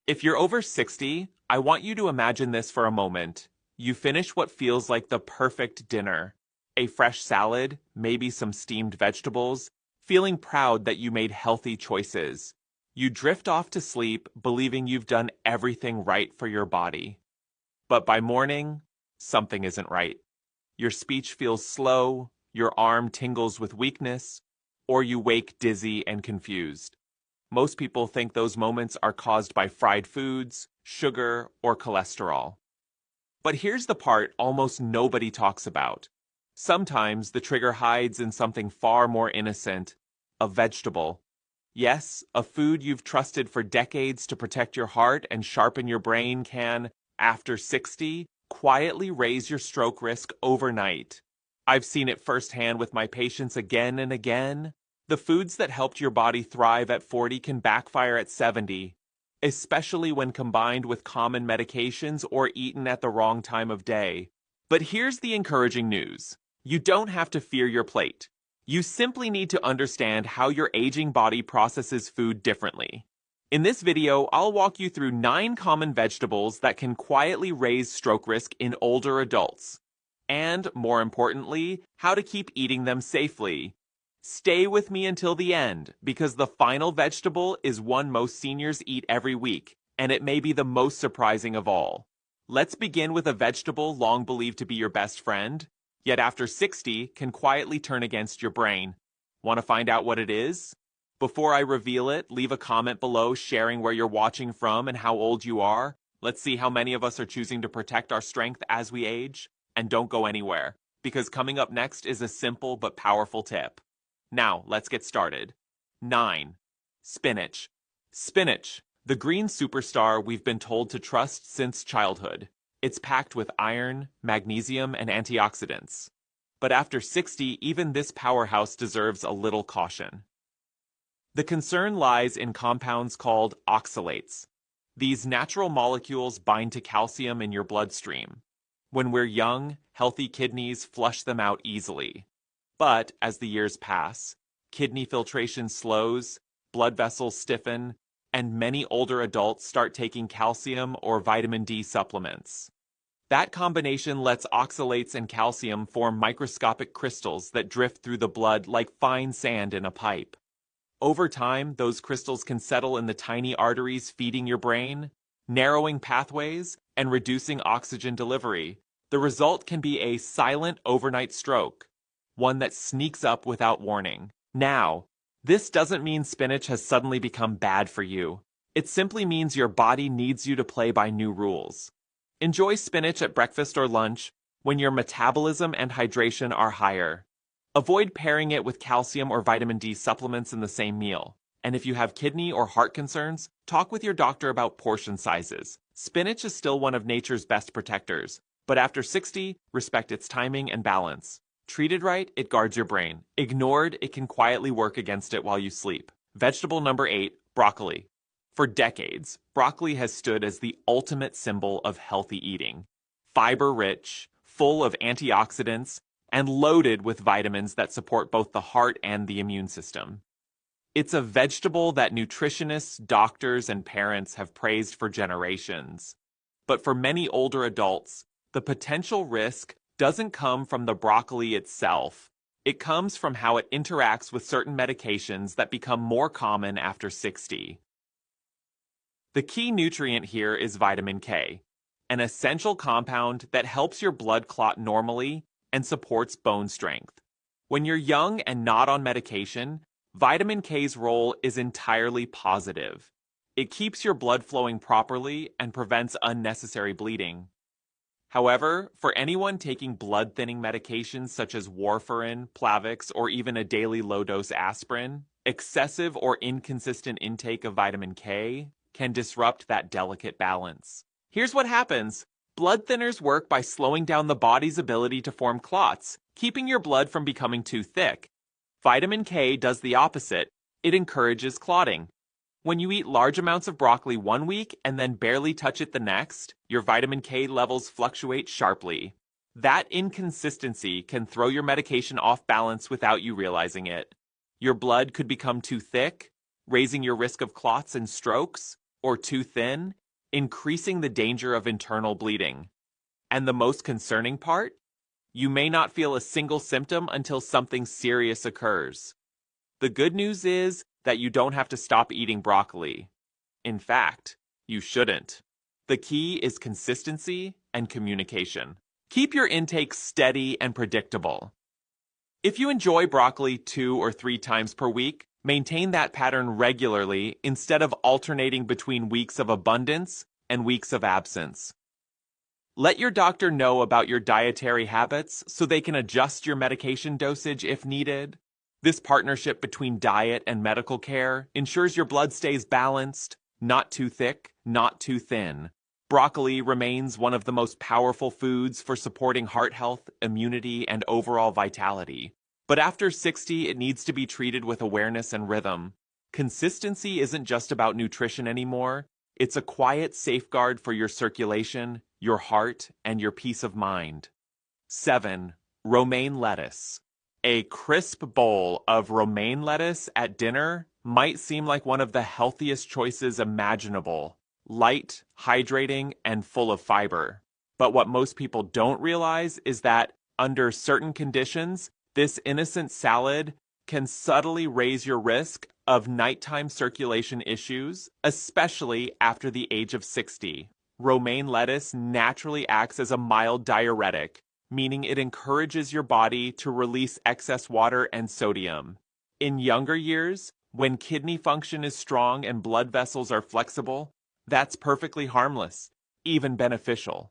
If you're over 60, I want you to imagine this for a moment. You finish what feels like the perfect dinner. A fresh salad, maybe some steamed vegetables, feeling proud that you made healthy choices. You drift off to sleep believing you've done everything right for your body. But by morning, something isn't right. Your speech feels slow, your arm tingles with weakness, or you wake dizzy and confused. Most people think those moments are caused by fried foods, sugar, or cholesterol. But here's the part almost nobody talks about. Sometimes the trigger hides in something far more innocent, a vegetable. Yes, a food you've trusted for decades to protect your heart and sharpen your brain can, after 60, quietly raise your stroke risk overnight. I've seen it firsthand with my patients again and again. The foods that helped your body thrive at 40 can backfire at 70, especially when combined with common medications or eaten at the wrong time of day. But here's the encouraging news. You don't have to fear your plate. You simply need to understand how your aging body processes food differently. In this video, I'll walk you through 9 common vegetables that can quietly raise stroke risk in older adults. And, more importantly, how to keep eating them safely. Stay with me until the end, because the final vegetable is one most seniors eat every week, and it may be the most surprising of all. Let's begin with a vegetable long believed to be your best friend, yet after 60 can quietly turn against your brain. Want to find out what it is? Before I reveal it, leave a comment below sharing where you're watching from and how old you are. Let's see how many of us are choosing to protect our strength as we age. And don't go anywhere, because coming up next is a simple but powerful tip. Now, let's get started. 9. Spinach. Spinach, the green superstar we've been told to trust since childhood. It's packed with iron, magnesium, and antioxidants. But after 60, even this powerhouse deserves a little caution. The concern lies in compounds called oxalates. These natural molecules bind to calcium in your bloodstream. When we're young, healthy kidneys flush them out easily. But as the years pass, kidney filtration slows, blood vessels stiffen, and many older adults start taking calcium or vitamin D supplements. That combination lets oxalates and calcium form microscopic crystals that drift through the blood like fine sand in a pipe. Over time, those crystals can settle in the tiny arteries feeding your brain, narrowing pathways, and reducing oxygen delivery. The result can be a silent overnight stroke, one that sneaks up without warning. Now, this doesn't mean spinach has suddenly become bad for you. It simply means your body needs you to play by new rules. Enjoy spinach at breakfast or lunch when your metabolism and hydration are higher. Avoid pairing it with calcium or vitamin D supplements in the same meal. And if you have kidney or heart concerns, talk with your doctor about portion sizes. Spinach is still one of nature's best protectors, but after 60, respect its timing and balance. Treated right, it guards your brain. Ignored, it can quietly work against it while you sleep. Vegetable number 8, broccoli. For decades, broccoli has stood as the ultimate symbol of healthy eating. Fiber-rich, full of antioxidants, and loaded with vitamins that support both the heart and the immune system. It's a vegetable that nutritionists, doctors, and parents have praised for generations. But for many older adults, the potential risk doesn't come from the broccoli itself. It comes from how it interacts with certain medications that become more common after 60. The key nutrient here is vitamin K, an essential compound that helps your blood clot normally and supports bone strength. When you're young and not on medication, vitamin K's role is entirely positive. It keeps your blood flowing properly and prevents unnecessary bleeding. However, for anyone taking blood-thinning medications such as warfarin, Plavix, or even a daily low-dose aspirin, excessive or inconsistent intake of vitamin K can disrupt that delicate balance. Here's what happens. Blood thinners work by slowing down the body's ability to form clots, keeping your blood from becoming too thick. Vitamin K does the opposite. It encourages clotting. When you eat large amounts of broccoli one week and then barely touch it the next, your vitamin K levels fluctuate sharply. That inconsistency can throw your medication off balance without you realizing it. Your blood could become too thick, raising your risk of clots and strokes, or too thin, increasing the danger of internal bleeding. And the most concerning part? You may not feel a single symptom until something serious occurs. The good news is that you don't have to stop eating broccoli. In fact, you shouldn't. The key is consistency and communication. Keep your intake steady and predictable. If you enjoy broccoli 2 or 3 times per week, maintain that pattern regularly instead of alternating between weeks of abundance and weeks of absence. Let your doctor know about your dietary habits so they can adjust your medication dosage if needed. This partnership between diet and medical care ensures your blood stays balanced, not too thick, not too thin. Broccoli remains one of the most powerful foods for supporting heart health, immunity, and overall vitality. But after 60, it needs to be treated with awareness and rhythm. Consistency isn't just about nutrition anymore. It's a quiet safeguard for your circulation, your heart, and your peace of mind. 7. Romaine lettuce. A crisp bowl of romaine lettuce at dinner might seem like one of the healthiest choices imaginable. Light, hydrating, and full of fiber. But what most people don't realize is that, under certain conditions, this innocent salad can subtly raise your risk of nighttime circulation issues, especially after the age of 60. Romaine lettuce naturally acts as a mild diuretic, meaning it encourages your body to release excess water and sodium. In younger years, when kidney function is strong and blood vessels are flexible, that's perfectly harmless, even beneficial.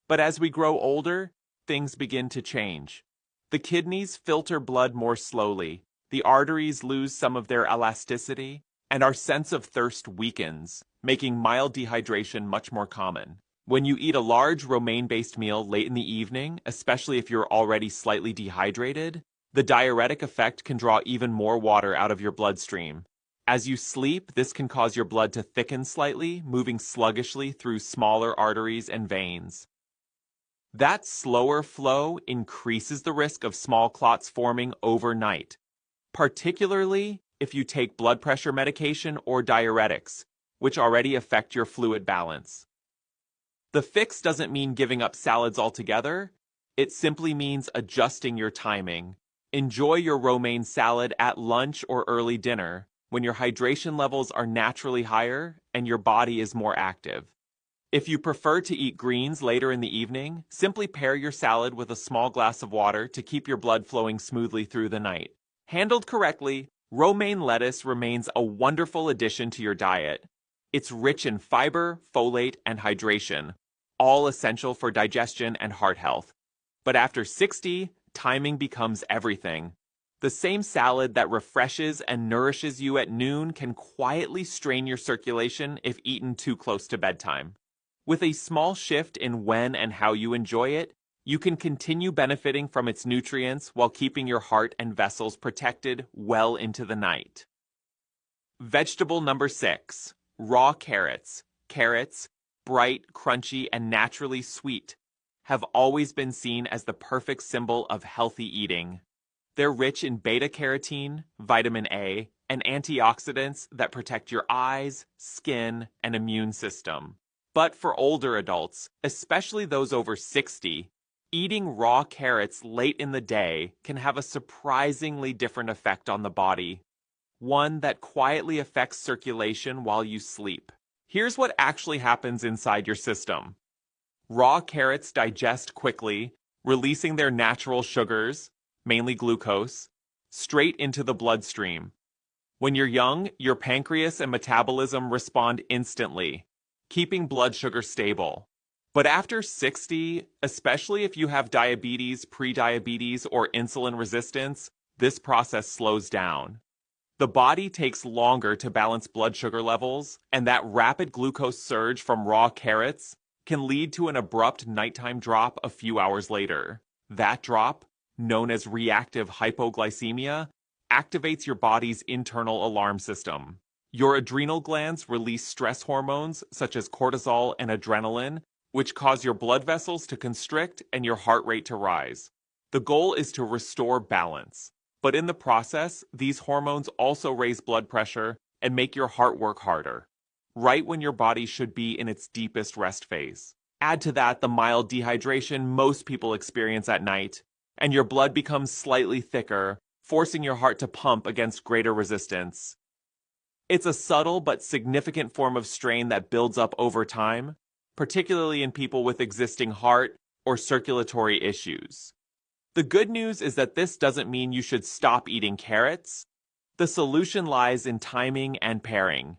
But as we grow older, things begin to change. The kidneys filter blood more slowly, the arteries lose some of their elasticity, and our sense of thirst weakens, making mild dehydration much more common. When you eat a large romaine-based meal late in the evening, especially if you're already slightly dehydrated, the diuretic effect can draw even more water out of your bloodstream. As you sleep, this can cause your blood to thicken slightly, moving sluggishly through smaller arteries and veins. That slower flow increases the risk of small clots forming overnight, particularly if you take blood pressure medication or diuretics, which already affect your fluid balance. The fix doesn't mean giving up salads altogether. It simply means adjusting your timing. Enjoy your romaine salad at lunch or early dinner, when your hydration levels are naturally higher and your body is more active. If you prefer to eat greens later in the evening, simply pair your salad with a small glass of water to keep your blood flowing smoothly through the night. Handled correctly, romaine lettuce remains a wonderful addition to your diet. It's rich in fiber, folate, and hydration, all essential for digestion and heart health. But after 60, timing becomes everything. The same salad that refreshes and nourishes you at noon can quietly strain your circulation if eaten too close to bedtime. With a small shift in when and how you enjoy it, you can continue benefiting from its nutrients while keeping your heart and vessels protected well into the night. Vegetable number 6. Raw carrots. Carrots, bright, crunchy, and naturally sweet, have always been seen as the perfect symbol of healthy eating. They're rich in beta-carotene, vitamin A, and antioxidants that protect your eyes, skin, and immune system. But for older adults, especially those over 60, eating raw carrots late in the day can have a surprisingly different effect on the body, one that quietly affects circulation while you sleep. Here's what actually happens inside your system. Raw carrots digest quickly, releasing their natural sugars, mainly glucose, straight into the bloodstream. When you're young, your pancreas and metabolism respond instantly, keeping blood sugar stable. But after 60, especially if you have diabetes, prediabetes, or insulin resistance, this process slows down. The body takes longer to balance blood sugar levels, and that rapid glucose surge from raw carrots can lead to an abrupt nighttime drop a few hours later. That drop, known as reactive hypoglycemia, activates your body's internal alarm system. Your adrenal glands release stress hormones such as cortisol and adrenaline, which cause your blood vessels to constrict and your heart rate to rise. The goal is to restore balance. But in the process, these hormones also raise blood pressure and make your heart work harder. right when your body should be in its deepest rest phase. Add to that the mild dehydration most people experience at night, and your blood becomes slightly thicker, forcing your heart to pump against greater resistance. It's a subtle but significant form of strain that builds up over time, particularly in people with existing heart or circulatory issues. The good news is that this doesn't mean you should stop eating carrots. The solution lies in timing and pairing.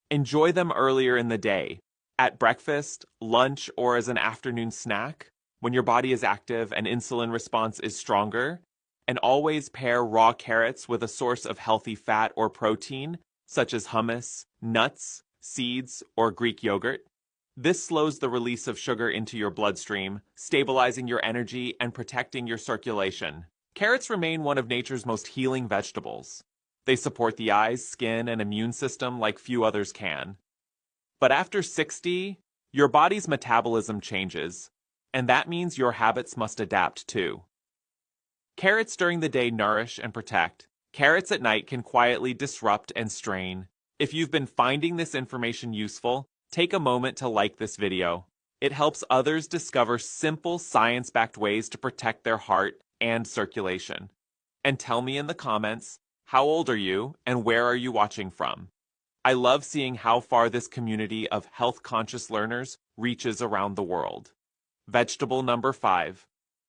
Enjoy them earlier in the day, at breakfast, lunch, or as an afternoon snack, when your body is active and insulin response is stronger, and always pair raw carrots with a source of healthy fat or protein, such as hummus, nuts, seeds, or Greek yogurt. This slows the release of sugar into your bloodstream, stabilizing your energy and protecting your circulation. Carrots remain one of nature's most healing vegetables. They support the eyes, skin, and immune system like few others can. But after 60, your body's metabolism changes, and that means your habits must adapt too. Carrots during the day nourish and protect. Carrots at night can quietly disrupt and strain. If you've been finding this information useful, take a moment to like this video. It helps others discover simple science-backed ways to protect their heart and circulation. And tell me in the comments, how old are you and where are you watching from? I love seeing how far this community of health-conscious learners reaches around the world. Vegetable number 5,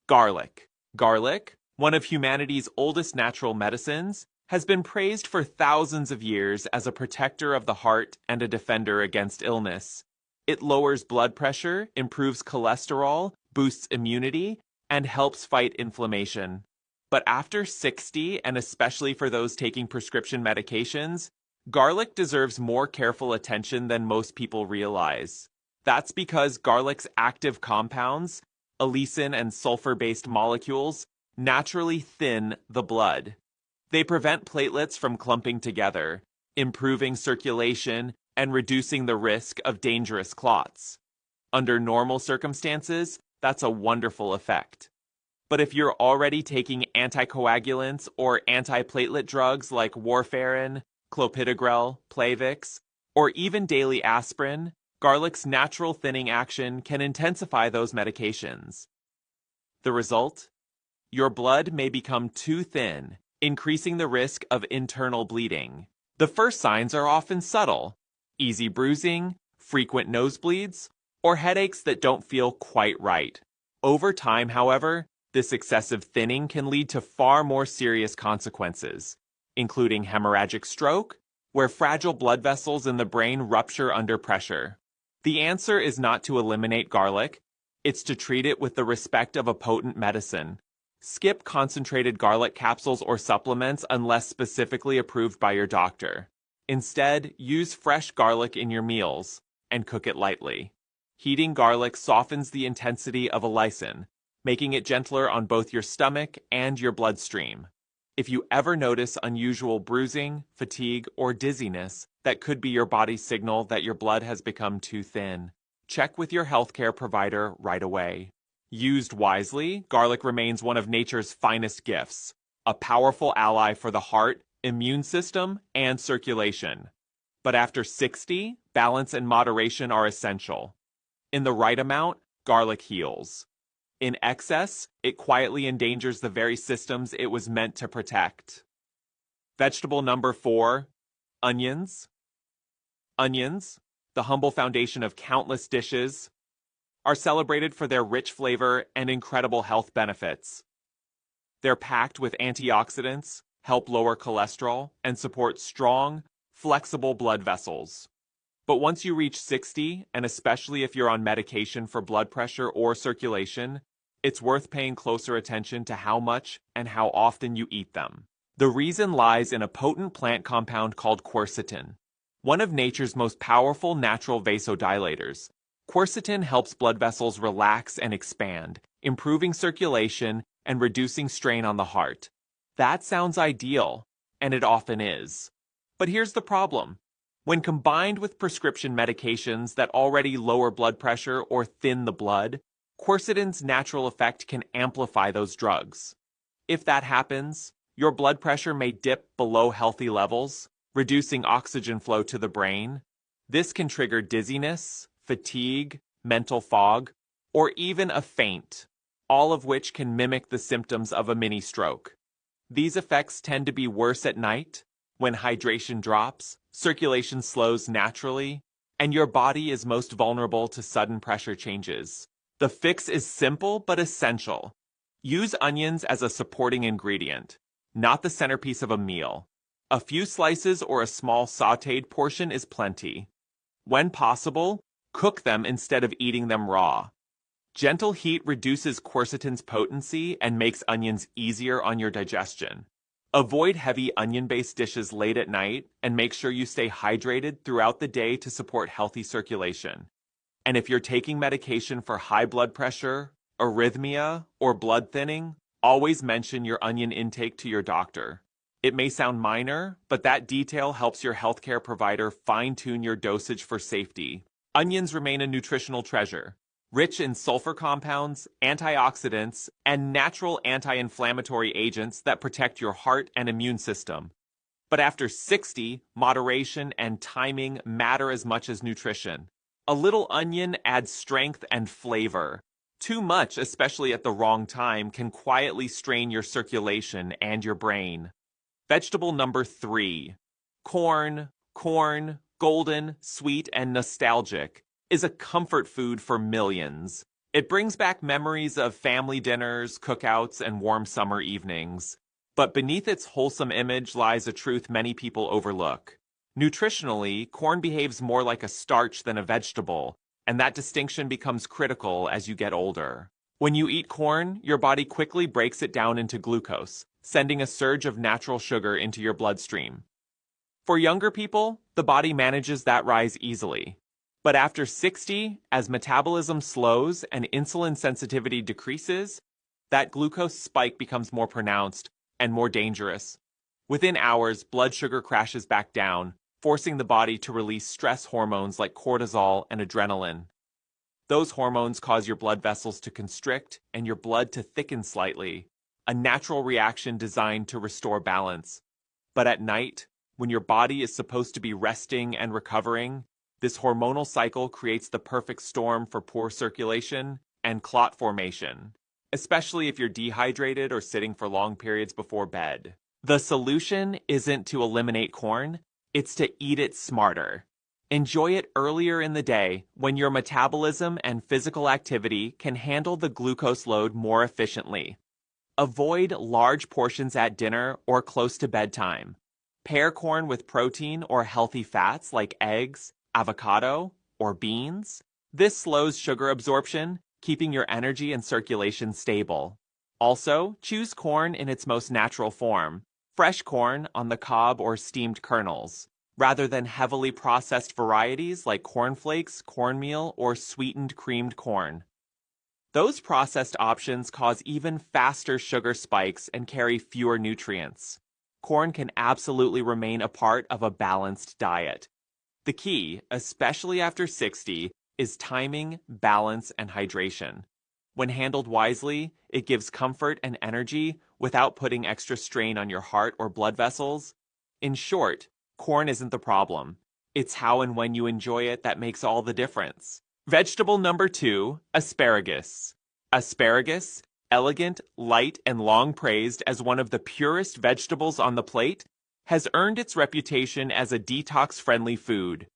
garlic. Garlic, one of humanity's oldest natural medicines, has been praised for thousands of years as a protector of the heart and a defender against illness. It lowers blood pressure, improves cholesterol, boosts immunity, and helps fight inflammation. But after 60, and especially for those taking prescription medications, garlic deserves more careful attention than most people realize. That's because garlic's active compounds, allicin and sulfur-based molecules, naturally thin the blood. They prevent platelets from clumping together, improving circulation and reducing the risk of dangerous clots. Under normal circumstances, that's a wonderful effect. But if you're already taking anticoagulants or antiplatelet drugs like warfarin, clopidogrel, Plavix, or even daily aspirin, garlic's natural thinning action can intensify those medications. The result? Your blood may become too thin, increasing the risk of internal bleeding. The first signs are often subtle: easy bruising, frequent nosebleeds, or headaches that don't feel quite right. Over time, however, this excessive thinning can lead to far more serious consequences, including hemorrhagic stroke, where fragile blood vessels in the brain rupture under pressure. The answer is not to eliminate garlic, it's to treat it with the respect of a potent medicine. Skip concentrated garlic capsules or supplements unless specifically approved by your doctor. Instead, use fresh garlic in your meals and cook it lightly. Heating garlic softens the intensity of allicin, making it gentler on both your stomach and your bloodstream. If you ever notice unusual bruising, fatigue, or dizziness, that could be your body's signal that your blood has become too thin. Check with your healthcare provider right away. Used wisely, garlic remains one of nature's finest gifts, a powerful ally for the heart, immune system, and circulation. But after 60, balance and moderation are essential. In the right amount, garlic heals. In excess, it quietly endangers the very systems it was meant to protect. Vegetable number 4, onions. Onions, the humble foundation of countless dishes, are celebrated for their rich flavor and incredible health benefits. They're packed with antioxidants, help lower cholesterol, and support strong, flexible blood vessels. But once you reach 60, and especially if you're on medication for blood pressure or circulation, it's worth paying closer attention to how much and how often you eat them. The reason lies in a potent plant compound called quercetin, one of nature's most powerful natural vasodilators. Quercetin helps blood vessels relax and expand, improving circulation and reducing strain on the heart. That sounds ideal, and it often is. But here's the problem. When combined with prescription medications that already lower blood pressure or thin the blood, quercetin's natural effect can amplify those drugs. If that happens, your blood pressure may dip below healthy levels, reducing oxygen flow to the brain, This can trigger dizziness, fatigue, mental fog, or even a faint, all of which can mimic the symptoms of a mini stroke. These effects tend to be worse at night, when hydration drops, circulation slows naturally, and your body is most vulnerable to sudden pressure changes. The fix is simple but essential. Use onions as a supporting ingredient, not the centerpiece of a meal. A few slices or a small sautéed portion is plenty. When possible, cook them instead of eating them raw. Gentle heat reduces quercetin's potency and makes onions easier on your digestion. Avoid heavy onion-based dishes late at night and make sure you stay hydrated throughout the day to support healthy circulation. And if you're taking medication for high blood pressure, arrhythmia, or blood thinning, always mention your onion intake to your doctor. It may sound minor, but that detail helps your healthcare provider fine-tune your dosage for safety. Onions remain a nutritional treasure, rich in sulfur compounds, antioxidants, and natural anti-inflammatory agents that protect your heart and immune system. But after 60, moderation and timing matter as much as nutrition. A little onion adds strength and flavor. Too much, especially at the wrong time, can quietly strain your circulation and your brain. Vegetable number 3. Corn, golden, sweet, and nostalgic, is a comfort food for millions. It brings back memories of family dinners, cookouts, and warm summer evenings. But beneath its wholesome image lies a truth many people overlook. Nutritionally, corn behaves more like a starch than a vegetable, and that distinction becomes critical as you get older. When you eat corn, your body quickly breaks it down into glucose, sending a surge of natural sugar into your bloodstream. For younger people, the body manages that rise easily. But after 60, as metabolism slows and insulin sensitivity decreases, that glucose spike becomes more pronounced and more dangerous. Within hours, blood sugar crashes back down, forcing the body to release stress hormones like cortisol and adrenaline. Those hormones cause your blood vessels to constrict and your blood to thicken slightly, a natural reaction designed to restore balance. But at night, when your body is supposed to be resting and recovering, this hormonal cycle creates the perfect storm for poor circulation and clot formation, especially if you're dehydrated or sitting for long periods before bed. The solution isn't to eliminate corn, it's to eat it smarter. Enjoy it earlier in the day when your metabolism and physical activity can handle the glucose load more efficiently. Avoid large portions at dinner or close to bedtime. Pair corn with protein or healthy fats like eggs, avocado, or beans. This slows sugar absorption, keeping your energy and circulation stable. Also, choose corn in its most natural form, fresh corn on the cob or steamed kernels, rather than heavily processed varieties like cornflakes, cornmeal, or sweetened creamed corn. Those processed options cause even faster sugar spikes and carry fewer nutrients. Corn can absolutely remain a part of a balanced diet. The key, especially after 60, is timing, balance, and hydration. When handled wisely, it gives comfort and energy without putting extra strain on your heart or blood vessels. In short, corn isn't the problem. It's how and when you enjoy it that makes all the difference. Vegetable number 2, asparagus. Asparagus, elegant, light, and long praised as one of the purest vegetables on the plate, has earned its reputation as a detox-friendly food.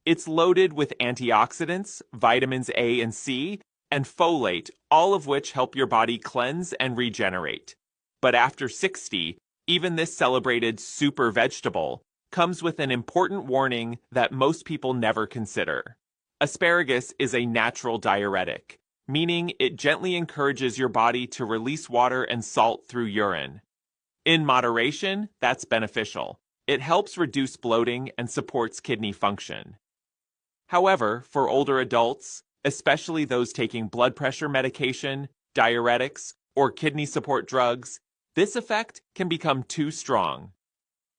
It's loaded with antioxidants, vitamins A and C, and folate, all of which help your body cleanse and regenerate. But after 60, even this celebrated super vegetable comes with an important warning that most people never consider. Asparagus is a natural diuretic, meaning it gently encourages your body to release water and salt through urine. In moderation, that's beneficial. It helps reduce bloating and supports kidney function. However, for older adults, especially those taking blood pressure medication, diuretics, or kidney support drugs, this effect can become too strong.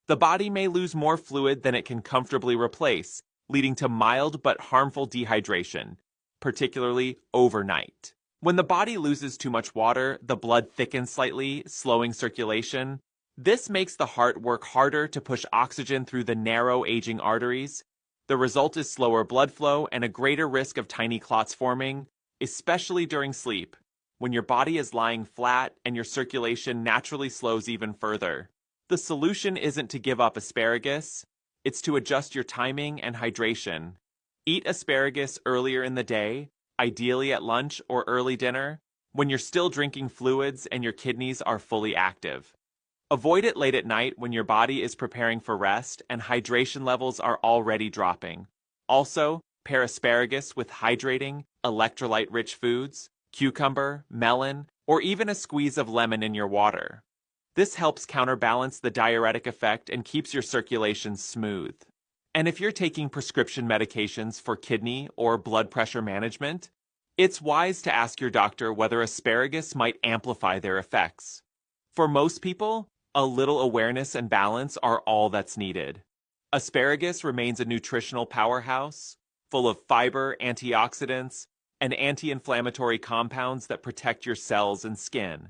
The body may lose more fluid than it can comfortably replace, leading to mild but harmful dehydration, particularly overnight. When the body loses too much water, the blood thickens slightly, slowing circulation. This makes the heart work harder to push oxygen through the narrow, aging arteries. The result is slower blood flow and a greater risk of tiny clots forming, especially during sleep, when your body is lying flat and your circulation naturally slows even further. The solution isn't to give up asparagus, it's to adjust your timing and hydration. Eat asparagus earlier in the day, ideally at lunch or early dinner, when you're still drinking fluids and your kidneys are fully active. Avoid it late at night when your body is preparing for rest and hydration levels are already dropping. Also, pair asparagus with hydrating, electrolyte-rich foods, cucumber, melon, or even a squeeze of lemon in your water. This helps counterbalance the diuretic effect and keeps your circulation smooth. And if you're taking prescription medications for kidney or blood pressure management, it's wise to ask your doctor whether asparagus might amplify their effects. For most people, a little awareness and balance are all that's needed. Asparagus remains a nutritional powerhouse, full of fiber, antioxidants, and anti-inflammatory compounds that protect your cells and skin.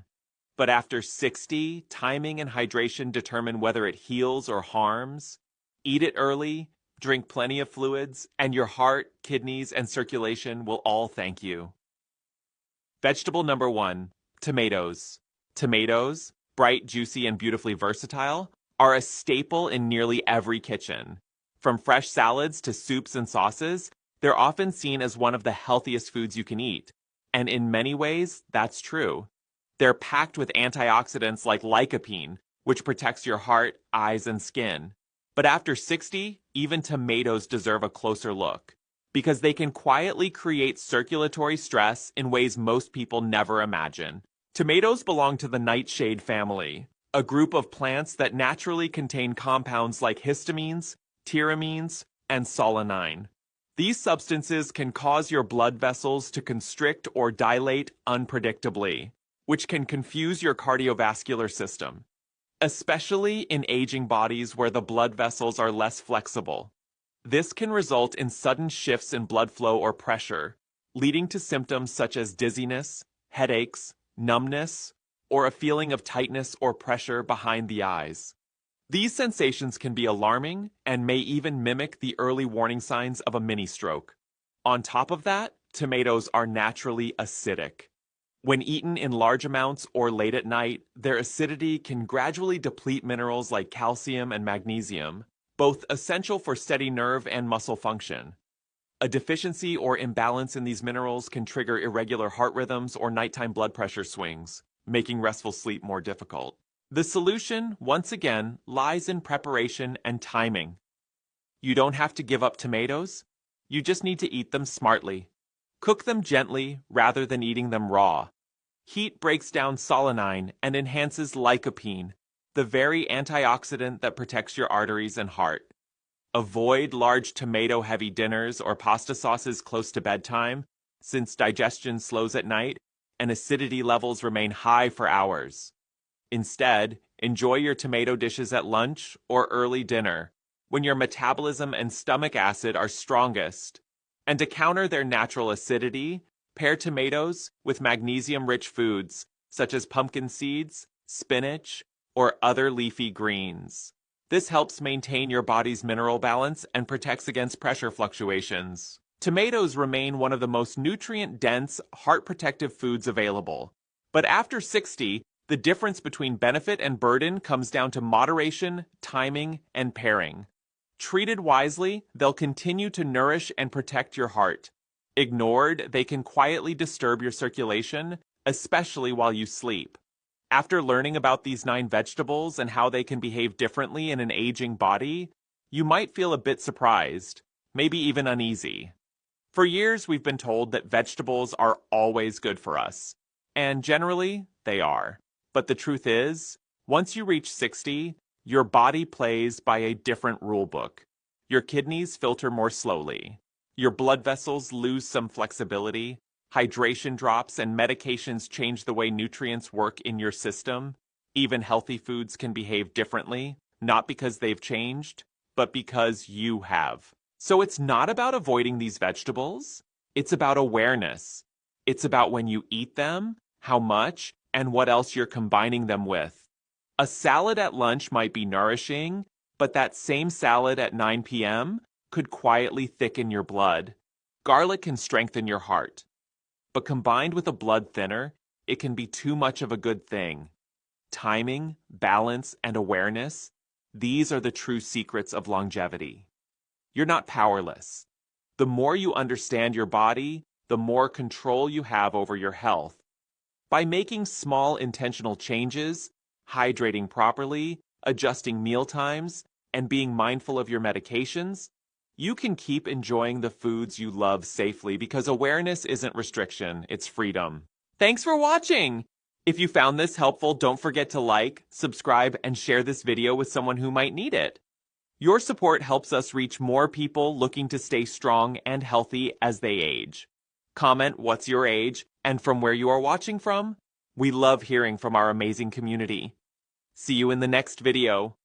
But after 60, timing and hydration determine whether it heals or harms. Eat it early, drink plenty of fluids, and your heart, kidneys, and circulation will all thank you. Vegetable number 1, tomatoes. Tomatoes, bright, juicy, and beautifully versatile, are a staple in nearly every kitchen. From fresh salads to soups and sauces, they're often seen as one of the healthiest foods you can eat. And in many ways, that's true. They're packed with antioxidants like lycopene, which protects your heart, eyes, and skin. But after 60, even tomatoes deserve a closer look, because they can quietly create circulatory stress in ways most people never imagine. Tomatoes belong to the nightshade family, a group of plants that naturally contain compounds like histamines, tyramines, and solanine. These substances can cause your blood vessels to constrict or dilate unpredictably, which can confuse your cardiovascular system, especially in aging bodies where the blood vessels are less flexible. This can result in sudden shifts in blood flow or pressure, leading to symptoms such as dizziness, headaches, numbness, or a feeling of tightness or pressure behind the eyes. These sensations can be alarming and may even mimic the early warning signs of a mini-stroke. On top of that, tomatoes are naturally acidic. When eaten in large amounts or late at night, their acidity can gradually deplete minerals like calcium and magnesium, both essential for steady nerve and muscle function. A deficiency or imbalance in these minerals can trigger irregular heart rhythms or nighttime blood pressure swings, making restful sleep more difficult. The solution, once again, lies in preparation and timing. You don't have to give up tomatoes. You just need to eat them smartly. Cook them gently rather than eating them raw. Heat breaks down solanine and enhances lycopene, the very antioxidant that protects your arteries and heart. Avoid large tomato-heavy dinners or pasta sauces close to bedtime, since digestion slows at night and acidity levels remain high for hours. Instead, enjoy your tomato dishes at lunch or early dinner, when your metabolism and stomach acid are strongest. And to counter their natural acidity, pair tomatoes with magnesium-rich foods, such as pumpkin seeds, spinach, or other leafy greens. This helps maintain your body's mineral balance and protects against pressure fluctuations. Tomatoes remain one of the most nutrient-dense, heart-protective foods available. But after 60, the difference between benefit and burden comes down to moderation, timing, and pairing. Treated wisely, they'll continue to nourish and protect your heart. Ignored, they can quietly disturb your circulation, especially while you sleep. After learning about these 9 vegetables and how they can behave differently in an aging body, you might feel a bit surprised, maybe even uneasy. For years, we've been told that vegetables are always good for us, and generally, they are. But the truth is, once you reach 60, your body plays by a different rule book. Your kidneys filter more slowly. Your blood vessels lose some flexibility. Hydration drops and medications change the way nutrients work in your system. Even healthy foods can behave differently, not because they've changed, but because you have. So it's not about avoiding these vegetables. It's about awareness. It's about when you eat them, how much, and what else you're combining them with. A salad at lunch might be nourishing, but that same salad at 9 p.m. could quietly thicken your blood. Garlic can strengthen your heart. But combined with a blood thinner, it can be too much of a good thing. Timing, balance, and awareness, these are the true secrets of longevity. You're not powerless. The more you understand your body, the more control you have over your health. By making small intentional changes, hydrating properly, adjusting meal times, and being mindful of your medications, you can keep enjoying the foods you love safely because awareness isn't restriction, it's freedom. Thanks for watching! If you found this helpful, don't forget to like, subscribe, and share this video with someone who might need it. Your support helps us reach more people looking to stay strong and healthy as they age. Comment what's your age and from where you are watching from. We love hearing from our amazing community. See you in the next video.